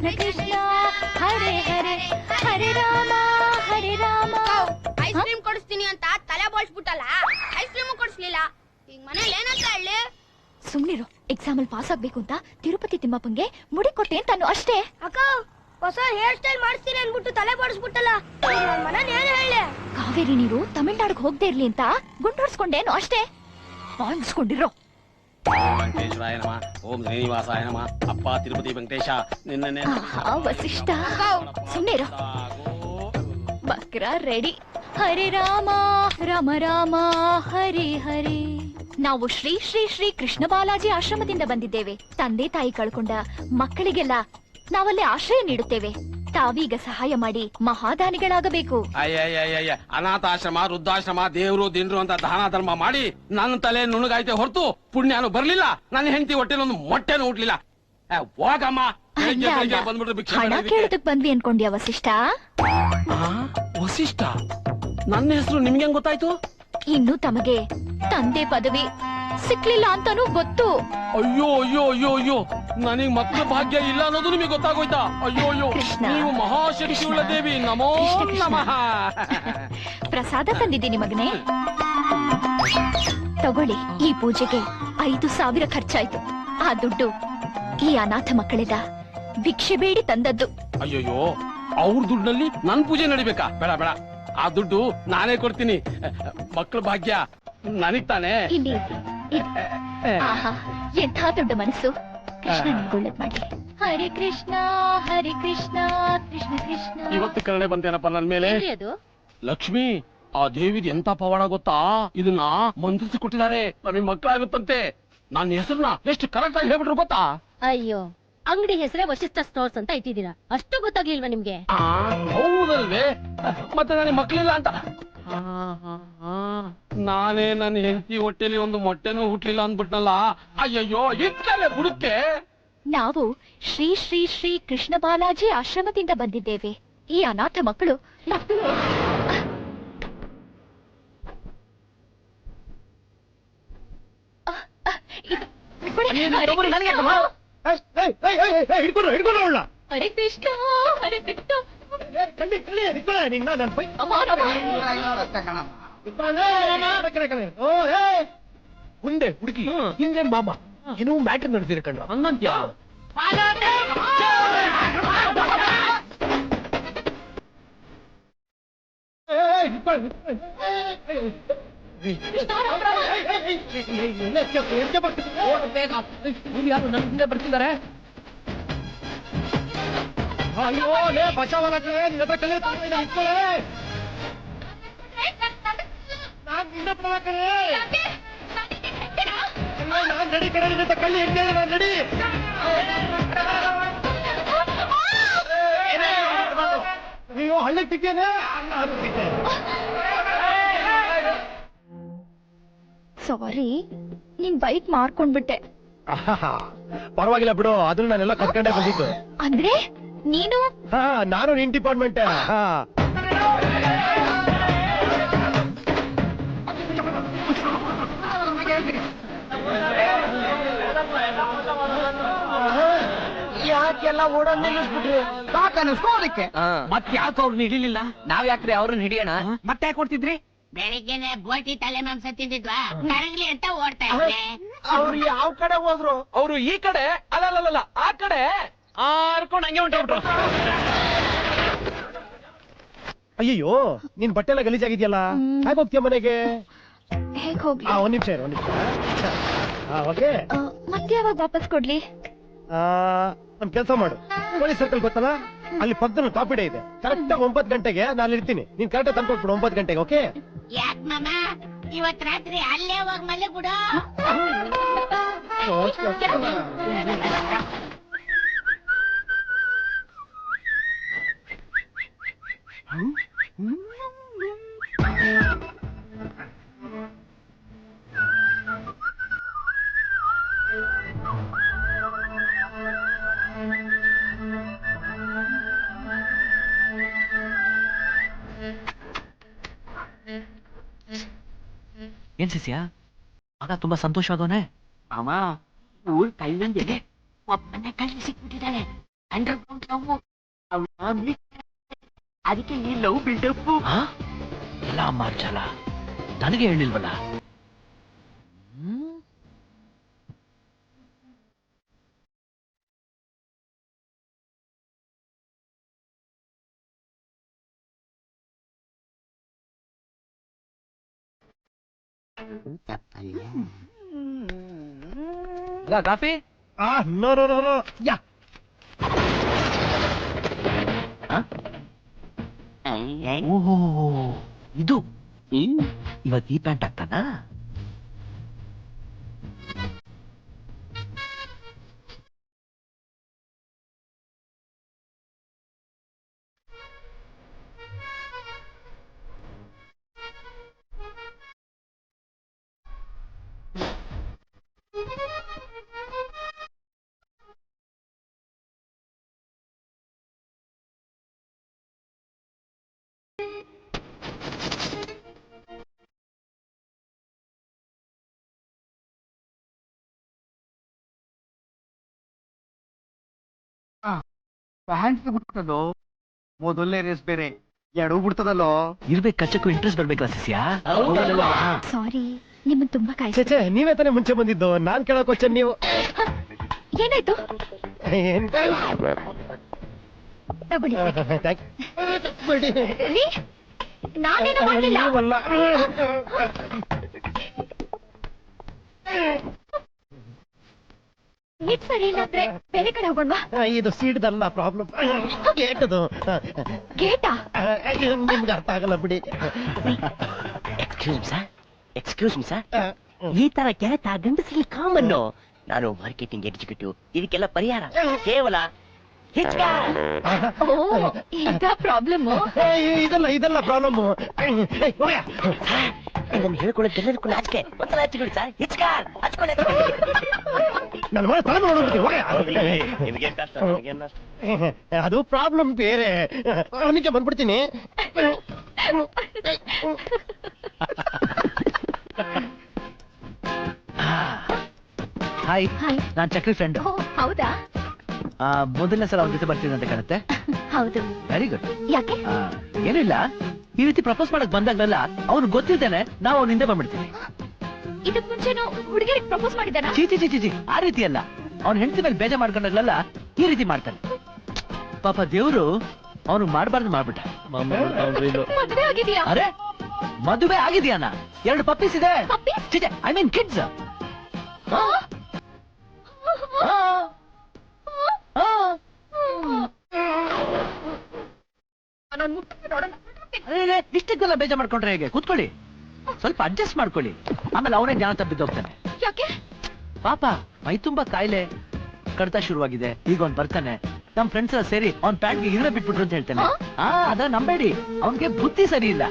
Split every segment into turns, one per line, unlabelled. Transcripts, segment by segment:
ಕೃಷ್ಣ ಕೃಷ್ಣ ಹರೇ ಹರೇ ಹರೇ ರಾಮ ಹರೇ Rama.
Ice cream ಕೊಡಿಸ್ತೀನಿ ಅಂತ ತಲೆ ಬೋಳ್ಸ್ಬಿಟ್ಟಲ್ಲ, ಐಸ್ ಕ್ರೀಮ್ ಕೊಡಿಸ್ಲಿಲ್ಲ. ಈಗ ಮನೇಲಿ ಏನಂತ ಹೇಳಿ?
ಸುಮ್ನಿರು. ಎಕ್ಸಾಮ್ ಅಲ್ಲಿ ಪಾಸ್ ಆಗ್ಬೇಕು ಅಂತ ತಿರುಪತಿ ತಿಮ್ಮಪ್ಪಂಗೆ ಮುಡಿ ಕೊಟ್ಟೆ ಅಂತಾನು ಅಷ್ಟೇ.
ಅಕ್ಕ ಹೊಸ ಹೇರ್ ಸ್ಟೈಲ್ ಮಾಡಿಸ್ತೀನಿ ಅನ್ಬಿಟ್ಟು ತಲೆ ಬೋಳ್ಸ್ಬಿಟ್ಟಲ್ಲ, ಮನೇಲಿ ಏನ್ ಹೇಳಿ?
ಕಾವೇರಿ ನೀರು ತಮಿಳ್ನಾಡಿಗೆ ಹೋಗದೆ ಇರ್ಲಿ ಅಂತ ಗುಂಡೋಡ್ಸ್ಕೊಂಡೇನು ಅಷ್ಟೇ. ಬಾಯಿಸ್ಕೊಂಡಿರೋ.
ವೆಂಕಟೇಶ್ವರಾಯ ನಮ, ಓಂ ಶ್ರೀನಿವಾಸಾಯ ನಮ. ಅಪ್ಪ ತಿರುಪತಿ ವೆಂಕಟೇಶ ನಿನ್ನೆ
ವಸಿಷ್ಠ ಸುಮ್ನಿರು. ಬಕ್ರ ರೆಡಿ. ಹರೇ ರಾಮ ರಾಮ ರಾಮ ಹರೇ ಹರೇ. ನಾವು ಶ್ರೀ ಶ್ರೀ ಶ್ರೀ ಕೃಷ್ಣ ಬಾಲಾಜಿ ಆಶ್ರಮದಿಂದ ಬಂದಿದ್ದೇವೆ. ತಂದೆ ತಾಯಿ ಕಳ್ಕೊಂಡ ಮಕ್ಕಳಿಗೆಲ್ಲ ನಾವಲ್ಲಿ ಆಶ್ರಯ ನೀಡುತ್ತೇವೆ. ತಾವೀಗ ಸಹಾಯ ಮಾಡಿ ಮಹಾದಾನಿಗಳಾಗಬೇಕು.
ಅಯ್ಯ ಅನಾಥಾಶ್ರಮ ವೃದ್ಧಾಶ್ರಮ ದೇವ್ರು ದಿನ್ರು ಅಂತ ದಾನ ಧರ್ಮ ಮಾಡಿ ನನ್ನ ತಲೆ ನುಣಗಾಯ್ತೆ ಹೊರತು ಪುಣ್ಯನು ಬರ್ಲಿಲ್ಲ. ನನ್ನ ಹೆಂಡತಿ ಹೊಟ್ಟೆಲಿ ಒಂದು ಮೊಟ್ಟೆನು ಹುಟ್ಲಿಲ್ಲ. ಹೋಗಮ್ಮ.
ಹಣ ಕೇಳೋದಕ್ ಬಂದ್ವಿ ಅನ್ಕೊಂಡ್ಯಾ ವಸಿಷ್ಠ?
ವಸಿಷ್ಠ? ನನ್ನ ಹೆಸರು ನಿಮ್ಗೆ ಹೆಂಗ್ ಗೊತ್ತಾಯ್ತು?
ಇನ್ನು ತಮಗೆ ತಂದೆ ಪದವಿ ಸಿಕ್ಲಿಲ್ಲ ಅಂತಾನೂ ಗೊತ್ತು.
ಅಯ್ಯೋ ಅಯ್ಯೋ ಅಯ್ಯೋ ಅಯ್ಯೋ, ನನಗ್ ಮಕ್ಕಳ ಭಾಗ್ಯ ಇಲ್ಲ ಅನ್ನೋದು ನಿಮಗೆ ಗೊತ್ತಾಗೋಯ್ತಾ? ಅಯ್ಯೋ ಅಯ್ಯೋ, ನೀವು ಮಹಾಶಕ್ತಿ ಉಳ್ಳ ದೇವಿ. ನಮೋ ನಮಃ.
ಪ್ರಸಾದ ತಂದಿದ್ದೀನಿ ಮಗನೇ, ತಗೊಳ್ಳಿ. ಈ ಪೂಜೆಗೆ 5,000 ಖರ್ಚಾಯ್ತು. ಆ ದುಡ್ಡು ಈ ಅನಾಥ ಮಕ್ಕಳಿಂದ ಭಿಕ್ಷೆ ಬೇಡಿ ತಂದದ್ದು.
ಅಯ್ಯೋಯ್ಯೋ, ಅವ್ರ ದುಡ್ಡಲ್ಲಿ ನನ್ ಪೂಜೆ ನಡಿಬೇಕಾ? ಬೇಡ ಬೇಡ, ಆ ದುಡ್ಡು ನಾನೇ ಕೊಡ್ತೀನಿ. ಮಕ್ಕಳ ಭಾಗ್ಯ ನನಗ್ ತಾನೇ.
ಇಲ್ಲಿ ಆಹಾ, ಎಂಥ ದೊಡ್ಡ ಮನಸ್ಸು. ಕೃಷ್ಣ ನಿಮ್ಗೊಳ್ಳದ್ ಮಾಡಿ. ಹರೇ ಕೃಷ್ಣ ಕೃಷ್ಣ ಕೃಷ್ಣ.
ಇವತ್ತು ಕರುಣೆ ಬಂತೇನಪ್ಪ ನನ್ ಮೇಲೆ.
ಅದು
ಲಕ್ಷ್ಮಿ, ಆ ದೇವಿದ್ ಎಂತ ಪವಾಡ ಗೊತ್ತಾ? ಇದನ್ನ ಮಂತ್ರಿಸಿ ಕೊಟ್ಟಿದ್ದಾರೆ, ನಮಗ್ ಮಕ್ಕಳಾಗುತ್ತಂತೆ. ನನ್ನ ಹೆಸರನ್ನ ಎಷ್ಟು ಕರೆಕ್ಟ್ ಆಗಿ ಹೇಳ್ಬಿಟ್ರು ಗೊತ್ತಾ?
ಅಯ್ಯೋ, ಅಂಗಡಿ ಹೆಸರೇ ವಶಿಷ್ಠ ಸ್ಟೋರ್ಸ್ ಅಂತ ಇಟ್ಟಿದ್ದೀರಾ, ಅಷ್ಟು ಗೊತ್ತಾಗ್ಲಿಲ್ವಾ ನಿಮ್ಗೆ?
ಹೌದಲ್ವೇ? ಮತ್ತೆ ನನಗೆ ಮಕ್ಕಳಿಲ್ಲ ಅಂತ ನಾನೇ ನನ್ನ ಹೆಂಡತಿ ಹೊಟ್ಟೆಲಿ ಒಂದು ಮೊಟ್ಟೆನೂ ಹುಟ್ಲಿಲ್ಲ ಅಂದ್ಬಿಟ್ನಲ್ಲ. ಅಯ್ಯಯ್ಯೋ, ಇಟ್ಟಲೆ ಬುಡಕ್ಕೆ.
ನಾವು ಶ್ರೀ ಶ್ರೀ ಶ್ರೀ ಕೃಷ್ಣ ಬಾಲಾಜಿ ಆಶ್ರಮದಿಂದ ಬಂದಿದ್ದೇವೆ. ಈ ಅನಾಥ ಮಕ್ಕಳು ಹರೇ ಕೃಷ್ಣ ಹರೇ ಕೃಷ್ಣ.
ಮುಂದೆ ಹುಡುಗಿ ಹಿಂದೆ ಮಾಮ ಏನೋ ಮ್ಯಾಟರ್ ನಡೆದಿರ ಕಂಡು ಹಂಗಂತ್ಯ. ಯಾರು ನನ್ನ ಹಿಂದೆ ಬರ್ತಿದ್ದಾರೆ? ಅಯ್ಯೋ ಲೇ ಬಚಾವಲ್ಲ, ನಿನ್ನ ಹತ್ರ ಕಲೆ ಇಟ್ಕೊಳ್ಳೆ. ನಾನ್ ನಿನ್ನ ನಾನ್ ನಡಿ ಕಡೆ ನಿನ್ನ ಕಳ್ಳಿ ಇರ್ತೇನೆ. ನಾನ್ ನಡಿ. ಅಯ್ಯೋ ಹಳ್ಳಿ ತಿಕ್ಕೇನೆ.
ಸಾರಿ, ನಿನ್ ಬೈಕ್ ಮಾರ್ಕೊಂಡ್ಬಿಟ್ಟೆ.
ಪರವಾಗಿಲ್ಲ ಬಿಡು, ಅದನ್ನ ನಾನೆಲ್ಲ ಕತ್ಕೊಂಡೇ ಬಂದಿದ್ದು.
ಅಂದ್ರೆ ನೀನು?
ನಾನು ನಿನ್ ಡಿಪಾರ್ಟ್ಮೆಂಟ್.
ಯಾಕೆಲ್ಲ ಓಡೋದ್ ನಿಲ್ಲಿಸ್ಬಿಟ್ರಿ? ಸಾಕನ್ನಿಸ್ಕೋದಕ್ಕೆ.
ಮತ್ ಯಾಕೆ ಅವ್ರನ್ನ ಹಿಡಿಲಿಲ್ಲ?
ನಾವ್ ಯಾಕ್ರಿ ಅವ್ರನ್ನ ಹಿಡಿಯೋಣ?
ಮತ್ತೆ ಯಾಕೆ ಕೊಡ್ತಿದ್ರಿ?
ಬೆಳಿಗ್ಗೆನೆ ಬೋಟಿ ತಲೆ ಮಾಂಸ ತಿಂದಿದ್ವಾ, ಕರಗ್ಲಿ ಅಂತ ಓಡ್ತಾ ಇದ್ದೆ.
ಅವ್ರು ಯಾವ ಕಡೆ ಹೋದ್ರು?
ಅವರು ಈ ಕಡೆ ಅಲ್ಲಲ್ಲ ಆ ಕಡೆ ಆರ್ಕೊಂಡು ಹಂಗೆ ಹೊಂಟೋಗ್ಬಿಟ್ರು. ಅಯ್ಯಯ್ಯೋ, ನಿನ್ ಬಟ್ಟೆ ಎಲ್ಲ ಗಲೀಜಾಗಿದ್ಯಲ್ಲ, ಹೇಗೆ ಹೋಗ್ತೀಯ ಮನೆಗೆ?
ಹೇಗ್ ಹೋಗ್ಲಿ?
ಒಂದ್ ನಿಮಿಷ ಇರು, ಒಂದ್ ನಿಮಿಷ. ಓಕೆ,
ಮತ್ತೆ ಯಾವಾಗ ವಾಪಸ್ ಕೊಡ್ಲಿ?
ನಮ್ ಕೆಲ್ಸ ಮಾಡು, ಪೊಲೀಸ್ ಸರ್ಕಲ್ ಗೊತ್ತಲ್ಲ, ಅಲ್ಲಿ ಪಕ್ಕದಲ್ಲಿ ಕಾಪಿ ಡೇ ಇದೆ. ಕರೆಕ್ಟ್ ಆಗಿ 9 ಗಂಟೆಗೆ ನಾನು ಇರ್ತೀನಿ. ನೀನ್ ಕರೆಕ್ಟ್ ತಂದ್ಕೊಟ್ಬಿಡು 9 ಗಂಟೆಗೆ. ಓಕೆ?
ಯಾಕ್ ಮಾಮ, ಇವತ್ ರಾತ್ರಿ ಅಲ್ಲೇ ಹೋಗ್ ಮಲೆ ಬಿಡು.
ಏನ್ ಶಿಷ್ಯ, ಮಗ ತುಂಬಾ ಸಂತೋಷವಾದವನೇ?
ಮಾಮ, ಊರ್ ಕೈನಂದಿದೆ.
ಒಬ್ಬನೇ ಕಳ್ಳಿ ಸಿಕ್ಬಿಟ್ಟಿದ್ದಾಳೆ.
ಅಂಡರ್ಗ್ರೌಂಡ್ ಲವ್ ಅದಕ್ಕೆ ಈ ಲವ್ ಬಿಲ್ಡಪ್
ಎಲ್ಲ ಮಾರ್ಜಾಲ ನನಗೆ ಹೇಳಿಲ್ವಲ್ಲ. Coffee
no no no no yeah
ಓಹೋ ಇದು ಇವತ್ತು ಈ ಪ್ಯಾಂಟ್ ಆಗ್ತಾನ.
ಪ್ಯಾಂಟ್ ಬಿಡ್ತದೋ ಮೊದಲನೇ ರೇಸ್ ಬೇರೆ ಎಡವು ಬಿಡ್ತದಲ್ಲೋ.
ಇರ್ಬೇಕು ಖರ್ಚಕ್ಕೂ ಇಂಟ್ರೆಸ್ಟ್ ಬರ್ಬೇಕಲ್ಲ ಸಿಸಿಯಾ.
ಸಾರಿ, ನಿಮ್ಮನ್ ತುಂಬಾ ಕಾಯ್ತು.
ಚೇಚೆ ನೀವೇ ತಾನೇ ಮುಂಚೆ ಬಂದಿದ್ದು, ನಾನ್ ಕೇಳೋ ಕ್ವಶನ್ ನೀವು.
ಏನಾಯ್ತು?
ಎಂತ?
ತಗೊಳ್ಳಿ.
Thank you.
ರೀ, ನಾನೇನು ಮಾಡ್ಲಿಲ್ಲ.
ನೀವಲ್ಲ.
ನೀಟ್ ಸರಿ ಇಲ್ಲ ಅಂದ್ರೆ ಬೇರೆ ಕಡೆ ಹೋಗೋಣವಾ?
ಇದು ಸೀಡ್ದಲ್ಲ ಪ್ರಾಬ್ಲಮ್, ಗೇಟದು.
ಗೇಟಾ?
ನಿಮ್ಗೆ ಅರ್ಥ ಆಗಲ್ಲ ಬಿಡಿ.
ಎಕ್ಸ್ಕ್ಯೂಸ್ ಮಿ ಸರ್, ಈ ತರ ಕೆಲಸ ಗಂಡಸರಲ್ಲಿ ಕಾಮನ್ನು. ನಾನು ಮಾರ್ಕೆಟಿಂಗ್ ಎಕ್ಸಿಕ್ಯೂಟಿವ್, ಇದಕ್ಕೆಲ್ಲ ಪರಿಹಾರ ಕೇವಲ
ಓ, ಇದ ಪ್ರಾಬ್ಲಮ್.
ಇದಲ್ಲ ಪ್ರಾಬ್ಲಮ್.
ಇದನ್ನು ಹೇಳ್ಕೊಳ್ಳೋದು ಎಲ್ಲರಿಗೂ ನಾಚಿಕೆ. ಒಂದ್ಸಲ ಹಚ್ಕೊಳ್ಳಿ ಸರ್, ಹಚ್ಕೊಳ್ಳಿ.
ನನ್ನ ಮನೆ ತಲೆ ಅದು ಪ್ರಾಬ್ಲಮ್ ಬೇರೆ. ನಿಜ ಬಂದ್ಬಿಡ್ತೀನಿ.
Hi,
hi.
ನಾನ್ ಚಕ್ರಿ ಫ್ರೆಂಡ್.
ಓ, ಹೌದಾ?
ಮೊದಲನೇ ಸಲ ಅವ್ರ ಜೊತೆ ಬರ್ತೀನಿ ಅಂತ ಕಾಣುತ್ತೆ.
ಹೌದು.
Very good.
ಯಾಕೆ?
ಏನಿಲ್ಲ, ಈ ರೀತಿ ಪ್ರಪೋಸ್ ಮಾಡಕ್ ಬಂದಾಗಲ್ಲ ಅವ್ನು ಗೊತ್ತಿದ್ದೇನೆ ನಾವು ಅವ್ನ ಹಿಂದೆ ಬಂದ್ಬಿಡ್ತೀವಿ.
ಇದಕ್ ಮುಂಚೆನು ಹುಡುಗಿರಿಗೆ ಪ್ರಪೋಸ್ ಮಾಡಿದಾನ?
ಚೀಚಿ ಚೀಚಿ ಚೀಚಿ, ಆ ರೀತಿ ಅಲ್ಲ. ಅವ್ನ ಹೆಂಡತಿ ಮೇಲೆ ಬೇಜ ಮಾಡ್ಕೊಂಡಾಗ್ಲೆಲ್ಲ ಈ ರೀತಿ ಮಾಡ್ತಾನೆ. ಪಾಪ ದೇವ್ರು ಅವನು ಮಾಡ್ಬಾರ್ದು ಮಾಡ್ಬಿಟ್ಟ.
ಮದುವೆ ಆಗಿದ್ಯಾ?
ಅರೆ, ಮದುವೆ ಆಗಿದ್ಯಾನ? 2 ಪಪ್ಪೀಸ್ ಇದೆ.
Puppies?
ಚೀಚೆ, ಐ ಮೀನ್ ಕಿಡ್ಸ್. ಇಷ್ಟಕ್ಕೆಲ್ಲ ಬೇಜ ಮಾಡ್ಕೊಂಡ್ರೆ ಹೇಗೆ? ಕೂತ್ಕೊಳ್ಳಿ, ಸ್ವಲ್ಪ ಅಡ್ಜಸ್ಟ್ ಮಾಡ್ಕೊಳ್ಳಿ. ಆಮೇಲೆ ಅವನೇ ಜ್ಞಾನ ತಪ್ಪಿದ್ದೋಗ್ತಾನೆ.
ಯಾಕೆ?
ಪಾಪ ಮೈ ತುಂಬಾ ಕಾಯಿಲೆ, ಕಡ್ತ ಶುರುವಾಗಿದೆ. ಈಗ ಅವ್ನ್ ಬರ್ತಾನೆ, ನಮ್ ಫ್ರೆಂಡ್ಸ್ ಎಲ್ಲ ಸೇರಿ ಅವ್ನ್ ಪ್ಯಾಂಟ್ಗೆ ಇರುವೆ ಬಿಟ್ಬಿಟ್ರು ಅಂತ ಹೇಳ್ತಾನೆ. ಅದ ನಂಬೇಡಿ, ಅವನ್ಗೆ ಬುದ್ಧಿ ಸರಿ ಇಲ್ಲ.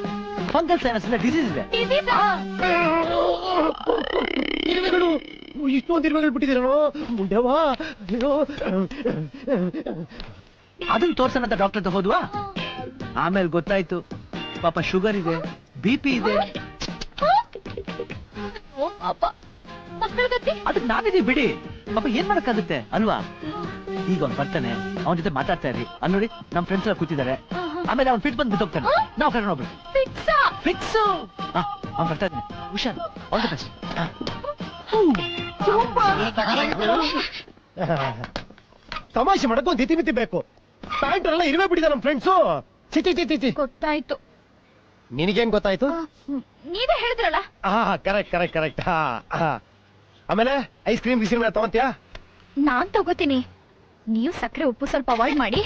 ಫಂಗಲ್ ಸೈನಸ್ ಇಲ್ಲ, ಡಿಸೀಸ್ ಇದೆ.
ಇರುವೆಗಳು, ಇಷ್ಟೊಂದು ಇರುವೆಗಳು ಬಿಟ್ಟಿದ್ದೀರೋ ಮುಂಡೆವಾ.
ಅದನ್ನ ತೋರ್ಸೋಣ ಅಂತ ಡಾಕ್ಟರ್ ಹತ್ರ ಹೋದ್ವಾ. ಆಮೇಲೆ ಗೊತ್ತಾಯ್ತು ಪಾಪ ಶುಗರ್ ಇದೆ, BP ಇದೆ.
ಪಾಪ ಮಕ್ಕಳ ಗತಿ.
ಅದಕ್ಕೆ ನಾವಿದೀವಿ ಬಿಡಿ. ಪಾಪ ಏನ್ ಮಾಡಕ್ಕಾಗುತ್ತೆ ಅಲ್ವಾ? ಈಗ ಅವ್ನ್ ಬರ್ತಾನೆ, ಅವನ ಜೊತೆ ಮಾತಾಡ್ತಾ ಇರಿ. ಅಲ್ಲಿ ನೋಡಿ ನಮ್ ಫ್ರೆಂಡ್ಸ್ ಎಲ್ಲ ಕೂತಿದ್ದಾರೆ. ಆಮೇಲೆ ಅವ್ನ್ ಫಿಟ್ ಬಂದು ಬಿದ್ದೋಗ್ತಾನೆ. ನಾವು ಕರ್ಕೊಂಡು ಹೋಗ್ಬಿಡಿ. ಫಿಕ್ಸ್. ಅವ್ನ್ ಬರ್ತಾ ಇದ್ದಾನೆ, ಹುಷಾರ್. All the best.
ತಮಾಷೆ ಮಾಡಕ್ ಒಂದು ಇತಿ ಬೇಕು. ಪ್ಯಾಂಟ್ ಎಲ್ಲ ಇರುವೆ ಬಿಟ್ಟಿದೆ ನಮ್ ಫ್ರೆಂಡ್ಸು. ಚಿಚಿ ಚಿಚಿ ಚಿಚಿ.
ಗೊತ್ತಾಯ್ತು.
ನಿನಗೇನ್ ಗೊತ್ತಾಯ್ತು?
ನೀವೇ ಹೇಳಿದ್ರಲ್ಲ.
Correct correct correct. ಆಮೇಲೆ ಐಸ್ ಕ್ರೀಮ್ ಗಿಸ್ಕ್ರೀಮ್ ತಗೊಂತೀಯಾ?
ನಾನ್ ತಗೋತೀನಿ, ನೀವು ಸಕ್ಕರೆ ಉಪ್ಪು ಸ್ವಲ್ಪ ಅವಾಯ್ಡ್ ಮಾಡಿ.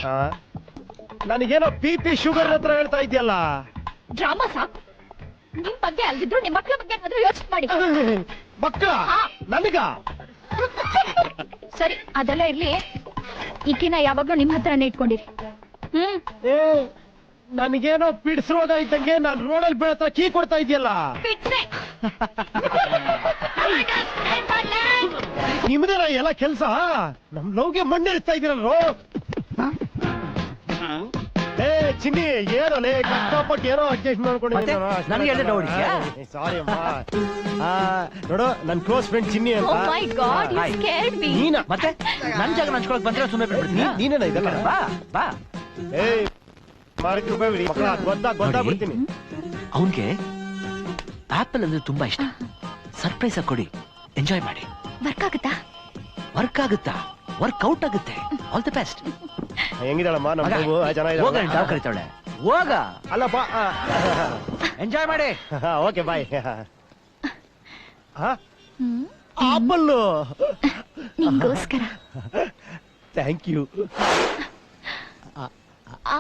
ನನಗೇನೋ BP ಶುಗರ್ ಹತ್ರ ಹೇಳ್ತಾ ಇದೆಯಲ್ಲ.
ಡ್ರಾಮಾ ಸಾಕು. ನಿಮ್ ಬಗ್ಗೆ ಅಲ್ದಿದ್ರು ನಿಮ್ ಮಕ್ಳ ಬಗ್ಗೆ ಏನಾದ್ರೂ ಯೋಚನೆ ಮಾಡಿ.
ಮಕ್ಕಳ ನನಗ?
ಸರಿ, ಅದೆಲ್ಲ ಇರ್ಲಿ. ಈಕಿನ ಯಾವಾಗ್ಲೂ ನಿಮ್ ಹತ್ರನೇ ಇಟ್ಕೊಂಡಿರಿ.
ನನಗೇನೋ ಪಿಡ್ಸ್ ರೋಗ ಇದ್ದಂಗೆ ನಾನು ರೋಡಲ್ಲಿ ಬೀಳತ್ತ ಕೀ ಕೊಡ್ತಾ ಇದೆಯಲ್ಲ. ನಿಮ್ದೇನ ಎಲ್ಲ ಕೆಲ್ಸ? ನಮ್ ಲವ್ಗೆ ಮಣ್ಣೆರಿಸ್ತಾ ಇದೀರಲ್ರೋ. ಏ ಚಿನ್ನಿ ಏನೋ ಲೇ ಕಷ್ಟಪಟ್ಟು ಏನೋ ಅಡ್ಜಸ್ಟ್
ಮತ್ತೆ? ನನಗೆ ಹೇಳಿದ್ರೆ doubt ಇದೆಯಾ?
ಸಾರಿ ಅಮ್ಮ ನೋಡು ನನ್ ಕ್ಲೋಸ್ ಫ್ರೆಂಡ್ ಚಿನ್ನಿ
ಓ
ಅಂತ
my god you
Hi.
Scared me
ನೀನ
ಮತ್ತೆ ನನ್ ಜಾಗ ಹಂಚ್ಕೊಳಕ್ ಬಂದ್ರೆ ಸುಮ್ಮನೆ ಬಿಟ್ಬಿಡ್ತೀನಿ
ನೀನೇನ ಇದೆಲ್ಲ
ಬಾ ಬಾ
ಏಯ್ ಮಾರಕ್ಕೆ ರೂಪಾಯಿ ಬಿಡಿ ಮಕ್ಕಳ ಗೊತ್ತಾಗ್ಬಿಡ್ತೀನಿ
ಅವನ್ಗೆ ಆಪಲ್ ಅಂದ್ರೆ ತುಂಬಾ ಇಷ್ಟ ಸರ್ಪ್ರೈಸ್ ಆಗಿ ಕೊಡಿ ಎಂಜಾಯ್ ಮಾಡಿ
ವರ್ಕ್ ಆಗುತ್ತಾ
ವರ್ಕ್ ಆಗುತ್ತಾ ವರ್ಕೌಟ್ ಆಗುತ್ತೆ ಆಲ್ ದಿ ಬೆಸ್ಟ್
ಹೆಂಗಿದಾಳಮ್ಮ ನಮ್ಮ ಮಗು
ಹೋಗ
ಚೆನ್ನಾಗಿ
ಕರಿತಾಳೆ ಹೋಗ
ಅಲ್ಲಪ್ಪ
ಎಂಜಾಯ್ ಮಾಡಿ
ಓಕೆ ಬಾಯ್
ಹ್ಮ್
ಆಪಲ್ಲು
ನಿಂಗೋಸ್ಕರ
ಥ್ಯಾಂಕ್ ಯು
ಆ